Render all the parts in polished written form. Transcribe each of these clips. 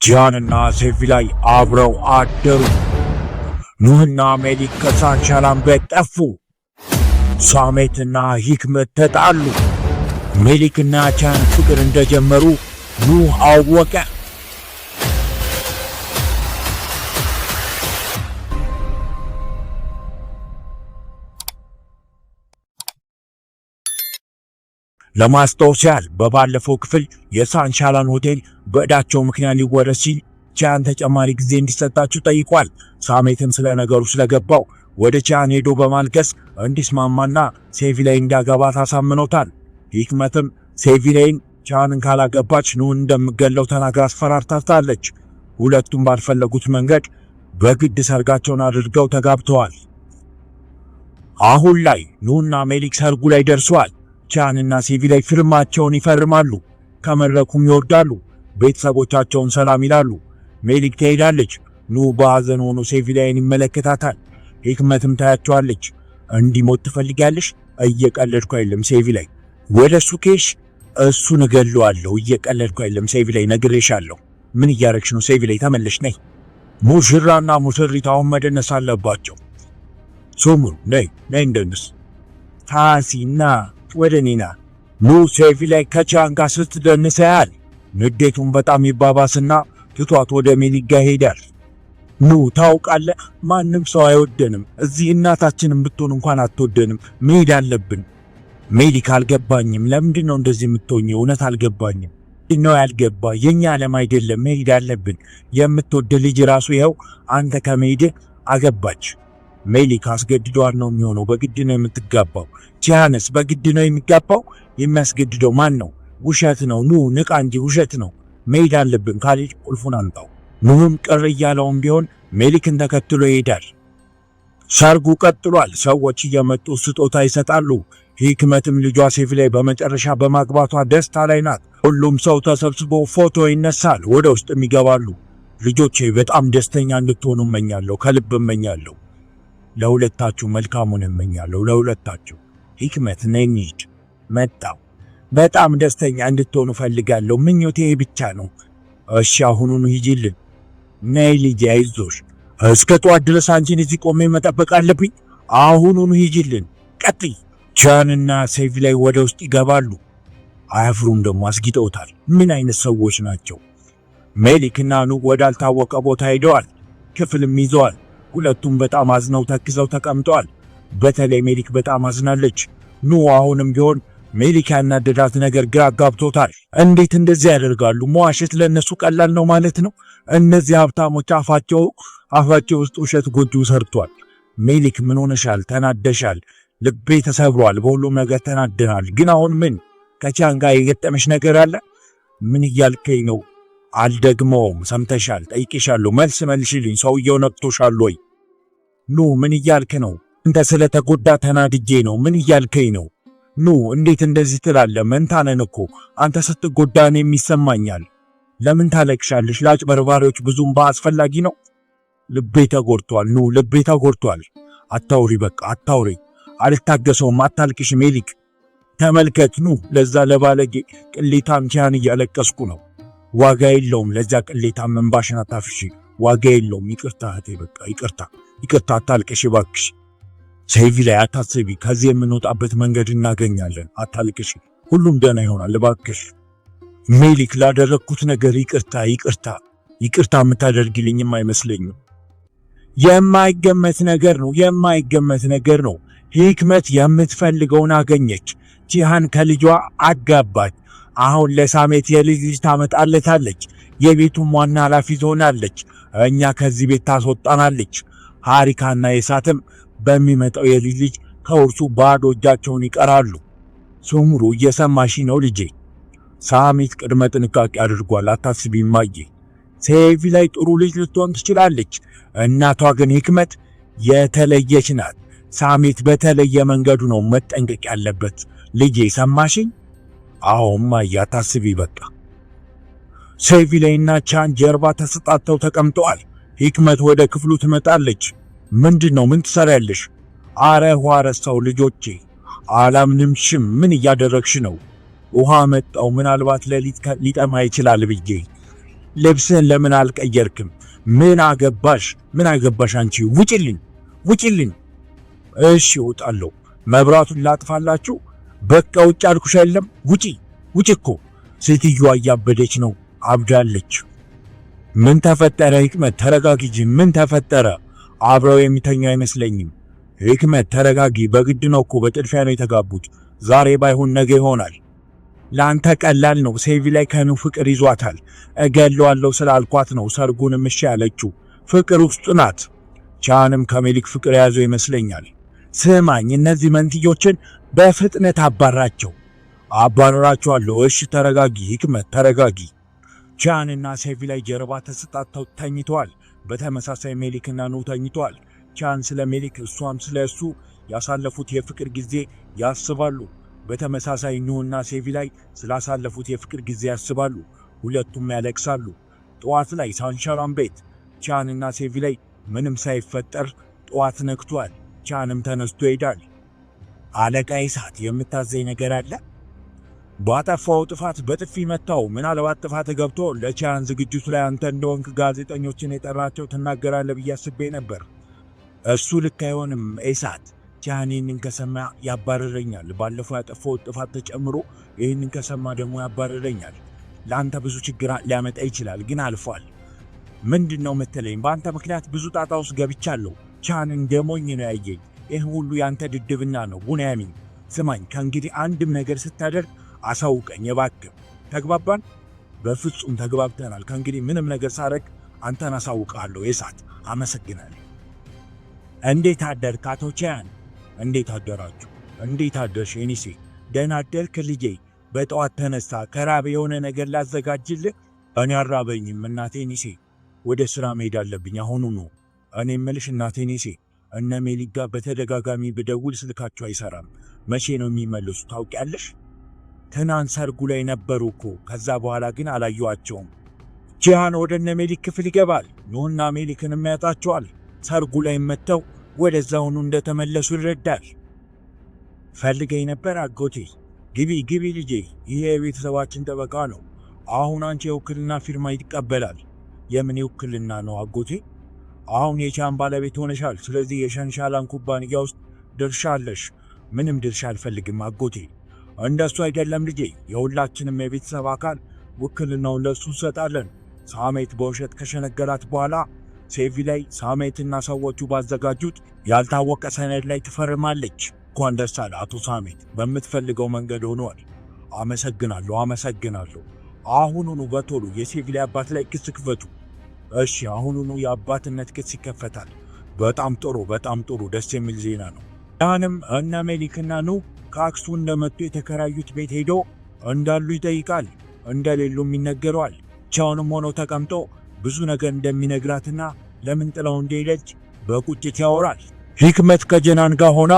ጂያንና ሴቪ ላይ አብረው አደሩ። ኑህና ሜሊክ ከሳንሻላን ቤት ጠፉ። ሳሜትና ሂክመት ተጣሉ። ሜሊክና ጂያን ፍቅር እንደጀመሩ ኑህ አወቀ። ለማስታወስ ያህል በባለፈው ክፍል የሳንሻላን ሆቴል በዕዳቸው ምክንያት ሊወረስ ሲል ጂያን ተጨማሪ ጊዜ እንዲሰጣቸው ጠይቋል። ሳሜትም ስለ ነገሩ ስለገባው ወደ ጂያን ሄዶ በማልቀስ እንዲስማማና ሴቪ ላይ እንዲያገባት አሳምኖታል። ሂክመትም ሴቪ ላይን ጂያንን ካላገባች ኑህን እንደምገለው ተናግራ አስፈራርታታለች። ሁለቱም ባልፈለጉት መንገድ በግድ ሰርጋቸውን አድርገው ተጋብተዋል። አሁን ላይ ኑህና ሜሊክ ሰርጉ ላይ ደርሰዋል። ጂያንና ሴቪ ላይ ፊርማቸውን ይፈርማሉ። ከመድረኩም ይወርዳሉ። ቤተሰቦቻቸውን ሰላም ይላሉ። ሜሊክ ትሄዳለች። ኑህ በሐዘን ሆኖ ሴቪ ላይን ይመለከታታል። ሂክመትም ታያቸዋለች። እንዲሞት ትፈልጋለሽ? እየቀለድኩ አይደለም ሴቪ ላይ። ወደ እሱ ኬሽ እሱን እገለዋለሁ። እየቀለድኩ አይደለም ሴቪ ላይ፣ ነግሬሻለሁ። ምን እያረግሽ ነው? ሴቪ ላይ ተመለሽ፣ ነይ። ሙሽራና ሙሽሪት አሁን መደነስ አለባቸው። ሶሙር ነይ እንደንስ። ታሲና ወደ ኔና። ኑህ ሴቪ ላይ ከጂያን ጋር ስትደንስ ያያል። ንዴቱን በጣም ይባባስና ትቷት ወደ ሜሊክ ጋር ሄዳል። ኑህ ታውቃለህ፣ ማንም ሰው አይወደንም። እዚህ እናታችንን ብትሆን እንኳን አትወደንም። መሄድ አለብን። ሜሊክ አልገባኝም። ለምንድን ነው እንደዚህ የምትሆኚው? እውነት አልገባኝም። ነው ያልገባ የኛ ዓለም አይደለም። መሄድ አለብን። የምትወድ ልጅ ራሱ ይኸው አንተ ከመሄድ አገባች። ሜሊክ አስገድዷል ነው የሚሆነው። በግድ ነው የምትጋባው። ጂያንስ በግድ ነው የሚጋባው። የሚያስገድደው ማን ነው? ውሸት ነው። ኑህ ንቃ እንጂ ውሸት ነው። መሄድ አለብን። ካሌጅ ቁልፉን አምጣው። ኑህም ቅር እያለውም ቢሆን ሜሊክን ተከትሎ ይሄዳል። ሰርጉ ቀጥሏል። ሰዎች እየመጡ ስጦታ ይሰጣሉ። ሂክመትም ልጇ ሴቪ ላይ በመጨረሻ በማግባቷ ደስታ ላይ ናት። ሁሉም ሰው ተሰብስቦ ፎቶ ይነሳል። ወደ ውስጥም ይገባሉ። ልጆቼ በጣም ደስተኛ እንድትሆኑ እመኛለሁ፣ ከልብ እመኛለሁ። ለሁለታችሁ መልካሙን እመኛለሁ፣ ለሁለታችሁ። ሂክመት ነይ እንሂድ። መጣው። በጣም ደስተኛ እንድትሆኑ ፈልጋለሁ። ምኞቴ ብቻ ነው። እሺ አሁኑኑ ሂጂልን። ነይ ልጄ አይዞሽ። እስከ ጠዋት ድረስ አንቺን እዚህ ቆሜ መጠበቅ አለብኝ? አሁኑኑ ሂጂልን። ቀጥይ። ጂያንና ሴቪ ላይ ወደ ውስጥ ይገባሉ። አያፍሩም ደግሞ፣ አስጊጠውታል። ምን አይነት ሰዎች ናቸው? ሜሊክና ኑህ ወዳልታወቀ ቦታ ሄደዋል። ክፍልም ይዘዋል። ሁለቱም በጣም አዝነው ተክዘው ተቀምጠዋል። በተለይ ሜሊክ በጣም አዝናለች። ኑህ አሁንም ቢሆን ሜሊክ ያናደዳት ነገር ግራ ጋብቶታል። እንዴት እንደዚህ ያደርጋሉ? መዋሸት ለነሱ ቀላል ነው ማለት ነው? እነዚህ ሀብታሞች አፋቸው ውስጥ ውሸት ጎጆ ሰርቷል። ሜሊክ ምን ሆነሻል? ተናደሻል? ልቤ ተሰብሯል። በሁሉም ነገር ተናደናል። ግን አሁን ምን ከጂያን ጋር የገጠመሽ ነገር አለ? ምን እያልከኝ ነው? አልደግመውም። ሰምተሻል? ጠይቄሻለሁ። መልስ መልሽልኝ። ሰውየው ነቅቶሻል ወይ? ኑህ ምን እያልክ ነው? እንተ ስለተጎዳ ተናድጄ ነው። ምን እያልከኝ ነው? ኑህ እንዴት እንደዚህ ትላለህ? መንታ ነን እኮ። አንተ ስትጎዳ እኔም ይሰማኛል። ለምን ታለቅሻለሽ? ለአጭበርባሪዎች ብዙም አስፈላጊ ነው? ልቤ ተጎድቷል ኑህ፣ ልቤ ተጎድቷል። አታውሪ፣ በቃ አታውሪ። አልታገሰውም። አታልቅሽ ሜሊክ። ተመልከት ኑህ፣ ለዛ ለባለጌ ቅሌታም ጂያን እያለቀስኩ ነው። ዋጋ የለውም። ለዛ ቅሌታም እንባሽን አታፍሺ። ዋጋ የለውም። ይቅርታ እህቴ፣ በቃ ይቅርታ። አታልቅሽ እባክሽ። ሴቪ ላይ አታስቢ። ከዚህ የምንወጣበት መንገድ እናገኛለን። አታልቅሽ። ሁሉም ደህና ይሆናል እባክሽ። ሜሊክ ላደረግኩት ነገር ይቅርታ የምታደርግልኝም አይመስለኝም። የማይገመት ነገር ነው። ሂክመት የምትፈልገውን አገኘች። ጂያን ከልጇ አጋባች። አሁን ለሳሜት የልጅ ታመጣለታለች። የቤቱም ዋና ኃላፊ ትሆናለች። እኛ ከዚህ ቤት ታስወጣናለች። ሃሪካና የሳትም በሚመጣው የልጅ ልጅ ከውርሱ ባዶ እጃቸውን ይቀራሉ። ሶሙሩ እየሰማሽ ነው ልጄ? ሳሜት ቅድመ ጥንቃቄ አድርጓል። አታስቢ እማዬ። ሴቪ ላይ ጥሩ ልጅ ልትሆን ትችላለች። እናቷ ግን ሂክመት የተለየች ናት። ሳሜት በተለየ መንገዱ ነው መጠንቀቅ ያለበት። ልጄ ሰማሽኝ? አዎ እማዬ፣ አታስቢ በቃ። ሴቪ ላይና ጂያን ጀርባ ተሰጣተው ተቀምጠዋል። ሂክመት ወደ ክፍሉ ትመጣለች። ምንድነው? ምን ትሰሪያለሽ? አረ ውሃ ረሳው ልጆቼ። አላምንምሽም። ምን እያደረግሽ ነው? ውሃ መጣው። ምናልባት ሌሊት ሊጠማ ይችላል ብዬ። ልብስን ለምን አልቀየርክም? ምን አገባሽ አንቺ? ውጪልኝ። እሺ እወጣለሁ። መብራቱን ላጥፋላችሁ? በቃ ውጭ አልኩሽ አይደለም? ውጪ እኮ። ሴትዮዋ እያበደች ነው፣ አብዳለች። ምን ተፈጠረ ሂክመት? ተረጋጊ እንጂ ምን ተፈጠረ? አብረው የሚተኙ አይመስለኝም። ሂክመት ተረጋጊ። በግድ ነው እኮ በጥድፊያ ነው የተጋቡት። ዛሬ ባይሆን ነገ ይሆናል። ለአንተ ቀላል ነው። ሴቪ ላይ ከኑ ፍቅር ይዟታል። እገለዋለሁ ስላልኳት ነው ሰርጉንም እሺ ያለችው። ፍቅር ውስጥ ናት። ቻንም ከሜሊክ ፍቅር የያዘው ይመስለኛል። ስማኝ፣ እነዚህ መንትዮችን በፍጥነት አባረራቸዋለሁ። እሺ ተረጋጊ ሂክመት ተረጋጊ። ቻንና ሴቪ ላይ ጀርባ ተሰጣተው ተኝተዋል። በተመሳሳይ ሜሊክና ኑ ተኝተዋል። ቻን ስለ ሜሊክ እሷም ስለ እሱ ያሳለፉት የፍቅር ጊዜ ያስባሉ። በተመሳሳይ ኑና ሴቪ ላይ ስላሳለፉት የፍቅር ጊዜ ያስባሉ። ሁለቱም ያለቅሳሉ። ጠዋት ላይ ሳንሻራም ቤት ቻንና ሴቪ ላይ ምንም ሳይፈጠር ጠዋት ነክቷል። ቻንም ተነስቶ ይሄዳል። አለቃዬ ሰዓት የምታዘኝ ነገር አለ? ባጠፋው ጥፋት በጥፊ መታው። ምናልባት ጥፋት ገብቶ ለቻን ዝግጅቱ ላይ አንተ እንደሆንክ ጋዜጠኞችን የጠራቸው ትናገራለህ ብዬ አስቤ ነበር። እሱ ልክ አይሆንም ኤሳት። ቻን ይህንን ከሰማ ያባረረኛል። ባለፈው ያጠፋው ጥፋት ተጨምሮ ይህንን ከሰማ ደግሞ ያባረረኛል። ለአንተ ብዙ ችግር ሊያመጣ ይችላል፣ ግን አልፏል። ምንድን ነው የምትለኝ? በአንተ ምክንያት ብዙ ጣጣ ውስጥ ገብቻለሁ። ቻን እንደሞኝ ነው ያየኝ። ይህ ሁሉ ያንተ ድድብና ነው። ቡንያሚን ስማኝ፣ ከእንግዲህ አንድም ነገር ስታደርግ አሳውቀኝ እባክህ። ተግባባን? በፍጹም ተግባብተናል። ከእንግዲህ ምንም ነገር ሳረግ አንተን አሳውቃለሁ። ኤሳት አመሰግናለሁ። እንዴት አደርክ አቶ ቻን? እንዴት አደራችሁ? እንዴት አደርሽ ኤኒሴ? ደህና አደርክ ልጄ? በጠዋት ተነሳ ከራብ የሆነ ነገር ላዘጋጅልህ? እኔ አራበኝም እናቴ ኤኒሴ። ወደ ስራ መሄድ አለብኝ አሁኑኑ። እኔ እምልሽ እናቴ ኤኒሴ፣ እነ ሜሊክ ጋር በተደጋጋሚ ብደውል ስልካቸው አይሰራም። መቼ ነው የሚመለሱ ታውቂያለሽ? ትናንት ሰርጉ ላይ ነበሩ እኮ። ከዛ በኋላ ግን አላየኋቸውም። ጂሃን ወደ እነ ሜሊክ ክፍል ይገባል። ኑና ሜሊክንም ያጣቸዋል። ሰርጉ ላይ መጥተው ወደዛውኑ እንደተመለሱ ይረዳል። ፈልገኝ ነበር አጎቴ? ግቢ ልጄ፣ ይሄ የቤተሰባችን ጠበቃ ነው። አሁን አንቺ የውክልና ፊርማ ይቀበላል። የምን ውክልና ነው አጎቴ? አሁን የቻን ባለቤት ሆነሻል። ስለዚህ የሸንሻላን ኩባንያ ውስጥ ድርሻ አለሽ። ምንም ድርሻ አልፈልግም አጎቴ። እንደሱ አይደለም ልጄ፣ የሁላችንም የቤተሰብ አካል ውክልናውን ለሱ እንሰጣለን። ሳሜት በውሸት ከሸነገራት በኋላ ሴቪ ላይ ሳሜትና ሰዎቹ ባዘጋጁት ያልታወቀ ሰነድ ላይ ትፈርማለች። እንኳን ደስ አለ አቶ ሳሜት፣ በምትፈልገው መንገድ ሆኗል። አመሰግናለሁ። አሁኑኑ በቶሎ የሴቪ ላይ አባት ላይ ክስ ክፈቱ። እሺ፣ አሁኑኑ የአባትነት ክስ ይከፈታል። በጣም ጥሩ፣ ደስ የሚል ዜና ነው። ያንም እነ ሜሊክና ኑ ከአክሱ እንደመጡ የተከራዩት ቤት ሄዶ እንዳሉ ይጠይቃል። እንደሌሉም ይነገረዋል። ብቻውንም ሆኖ ተቀምጦ ብዙ ነገር እንደሚነግራትና ለምን ጥላው እንደሄደች በቁጭት ያወራል። ሂክመት ከጀናን ጋር ሆና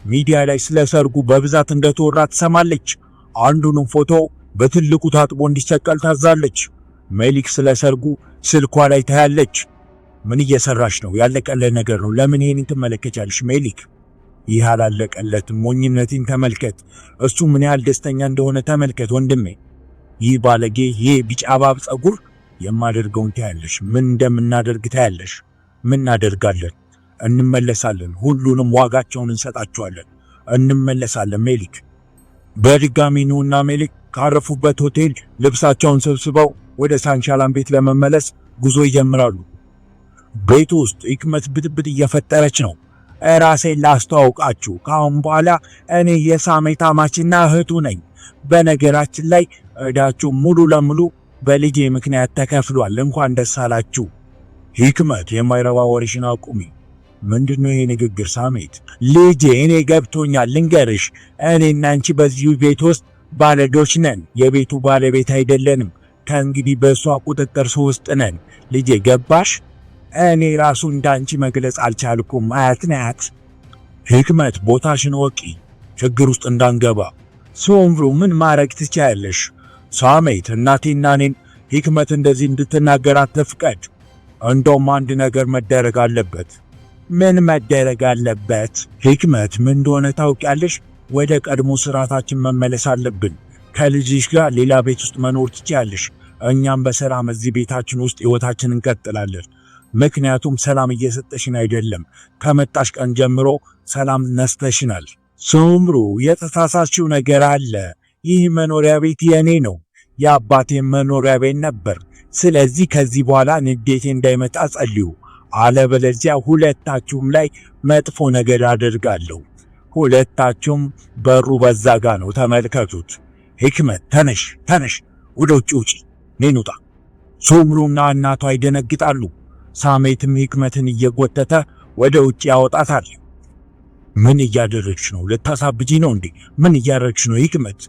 ሚዲያ ላይ ስለ ሰርጉ በብዛት እንደተወራ ትሰማለች። አንዱንም ፎቶ በትልቁ ታጥቦ እንዲሰቀል ታዛለች። ሜሊክ ስለ ሰርጉ ስልኳ ላይ ታያለች። ምን እየሰራሽ ነው? ያለቀለት ነገር ነው። ለምን ይሄንን ትመለከቻለሽ ሜሊክ? ይህ አላለቀለትም። ሞኝነትን ተመልከት። እሱ ምን ያህል ደስተኛ እንደሆነ ተመልከት ወንድሜ። ይህ ባለጌ፣ ይህ ቢጫ እባብ ጸጉር። የማደርገውን ታያለሽ። ምን እንደምናደርግ ታያለሽ። ምን እናደርጋለን? እንመለሳለን። ሁሉንም ዋጋቸውን እንሰጣቸዋለን። እንመለሳለን ሜሊክ። በድጋሚ ኑና ሜሊክ ካረፉበት ሆቴል ልብሳቸውን ሰብስበው ወደ ሳንሻላን ቤት ለመመለስ ጉዞ ይጀምራሉ። ቤቱ ውስጥ ሂክመት ብጥብጥ እየፈጠረች ነው። ራሴን ላስተዋውቃችሁ፣ ከአሁን በኋላ እኔ የሳሜት አማችና እህቱ ነኝ። በነገራችን ላይ እዳችሁ ሙሉ ለሙሉ በልጄ ምክንያት ተከፍሏል። እንኳን ደስ አላችሁ። ሂክመት፣ የማይረባ ወሬሽን አቁሚ። ምንድነው ይሄ ንግግር ሳሜት? ልጄ፣ እኔ ገብቶኛል። ልንገርሽ፣ እኔና አንቺ በዚሁ ቤት ውስጥ ባለዶች ነን። የቤቱ ባለቤት አይደለንም። ከእንግዲህ በእሷ ቁጥጥር ውስጥ ነን። ልጄ ገባሽ? እኔ ራሱ እንዳንቺ መግለጽ አልቻልኩም። አያት ሂክመት፣ ቦታሽን ወቂ፣ ችግር ውስጥ እንዳንገባ። ሶምሩ፣ ምን ማድረግ ትችያለሽ? ሳሜት፣ እናቴና እኔን ሂክመት እንደዚህ እንድትናገር አትፍቀድ። እንደውም አንድ ነገር መደረግ አለበት። ምን መደረግ አለበት? ሂክመት፣ ምን እንደሆነ ታውቂያለሽ? ወደ ቀድሞ ስርዓታችን መመለስ አለብን። ከልጅሽ ጋር ሌላ ቤት ውስጥ መኖር ትችያለሽ። እኛም በሰላም እዚህ ቤታችን ውስጥ ህይወታችንን እንቀጥላለን። ምክንያቱም ሰላም እየሰጠሽን አይደለም። ከመጣሽ ቀን ጀምሮ ሰላም ነስተሽናል። ሱምሩ የተሳሳችው ነገር አለ። ይህ መኖሪያ ቤት የኔ ነው፣ የአባቴ መኖሪያ ቤት ነበር። ስለዚህ ከዚህ በኋላ ንዴቴ እንዳይመጣ ጸልዩ፣ አለበለዚያ ሁለታችሁም ላይ መጥፎ ነገር አደርጋለሁ። ሁለታችሁም በሩ በዛ ጋ ነው፣ ተመልከቱት። ሂክመት ተነሽ፣ ወደ ውጪ ኔኑጣ። ሱምሩና እናቷ ይደነግጣሉ። ሳሜትም ሂክመትን እየጎተተ ወደ ውጪ ያወጣታል። ምን እያደረግሽ ነው? ልታሳብጂ ነው እንዴ? ምን እያደረግሽ ነው ሂክመት?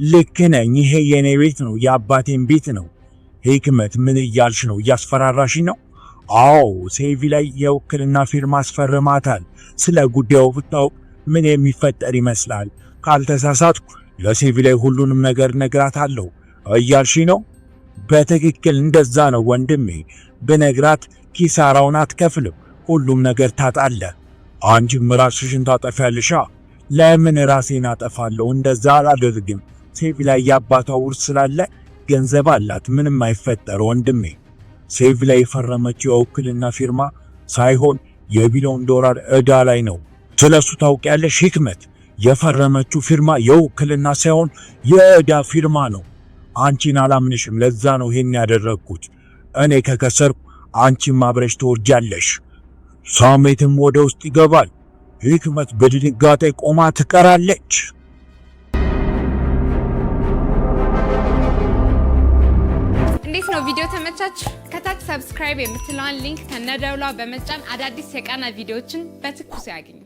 ልክ ነኝ፣ ይሄ የኔ ቤት ነው፣ የአባቴን ቤት ነው። ሂክመት ምን እያልሽ ነው? እያስፈራራሽ ነው? አዎ፣ ሴቪ ላይ የውክልና ፊርማ አስፈርማታል። ስለ ጉዳዩ ብታውቅ ምን የሚፈጠር ይመስላል? ካልተሳሳትኩ ለሴቪ ላይ ሁሉንም ነገር ነግራታለሁ እያልሽ ነው? በትክክል እንደዛ ነው ወንድሜ። ብነግራት ኪሳራውን አትከፍልም፣ ሁሉም ነገር ታጣለ። አንቺም ራስሽን ታጠፊያለሽ። ለምን ራሴን አጠፋለሁ? እንደዛ አላደርግም። ሴቪ ላይ የአባቷ ውርስ ስላለ ገንዘብ አላት፣ ምንም አይፈጠር ወንድሜ። ሴቪ ላይ የፈረመችው የውክልና ፊርማ ሳይሆን $1 ቢሊዮን ዕዳ ላይ ነው። ስለሱ ታውቂያለሽ ሂክመት? የፈረመችው ፊርማ የውክልና ሳይሆን የዕዳ ፊርማ ነው። አንቺን አላምንሽም፣ ለዛ ነው ይሄን ያደረግኩት። እኔ ከከሰርኩ አንቺም አብረሽ ትወርጃለሽ። ሳሜትም ወደ ውስጥ ይገባል። ሂክመት በድንጋጤ ቆማ ትቀራለች። እንዴት ነው ቪዲዮ ተመቻች? ከታች ሰብስክራይብ የምትለዋን ሊንክ ከነደውሏ በመጫን አዳዲስ የቃና ቪዲዮዎችን በትኩስ ያገኙ።